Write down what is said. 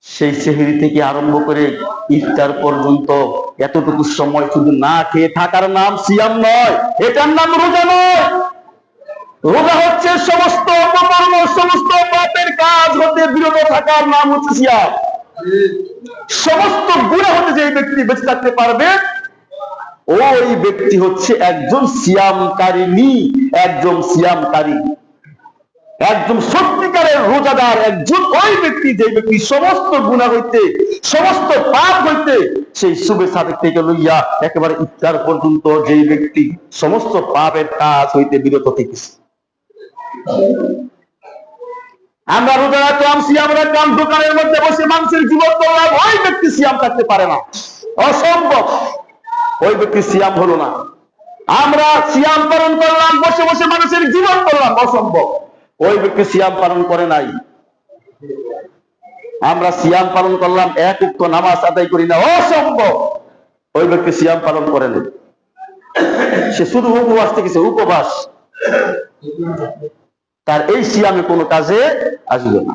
সেই সেহরি থেকে আরম্ভ করে ইফতার পর্যন্ত এতটুকু সময় শুধু না খেয়ে থাকার নাম সিয়াম নয়, এটার নাম রোজা নয়। রোজা হচ্ছে সমস্ত অপকর্ম, সমস্ত পাপের কাজ হতে বিরত থাকার নাম হচ্ছে সিয়াম। সমস্ত গুনাহ হতে যে ব্যক্তি বেঁচে থাকতে পারবে, ওই ব্যক্তি হচ্ছে একজন সিয়ামকারিনী, একজন সিয়ামকারী, একজন সত্যিকারের রোজাদার। একজন ওই ব্যক্তি, যে ব্যক্তি সমস্ত গুনাহ হইতে, সমস্ত পাপ হইতে, সেই সুবে সাদেক থেকে লইয়া একেবারে ইফতার পর্যন্ত যেই ব্যক্তি সমস্ত পাপের কাজ হইতে বিরত থেকেছে। আমরা রোজা রাখলাম, সিয়াম রাখলাম, দোকানের মধ্যে বসে মানুষের জীবন করলাম, ওই ব্যক্তি সিয়াম থাকতে পারে না, অসম্ভব। ওই ব্যক্তি সিয়াম হলো না। আমরা সিয়াম পালন করলাম, বসে বসে মানুষের জীবন করলাম, অসম্ভব। ওই ব্যক্তি সিয়াম পালন করে নাই। আমরা সিয়াম পালন করলাম, এক উক্ত নামাজ আদায় করি না, অসম্ভব। ওই ব্যক্তি সিয়াম পালন করে না, সে শুধু উপবাস থেকেছে, উপবাস। তার এই সিয়ামে কোনো কাজে আসবে না।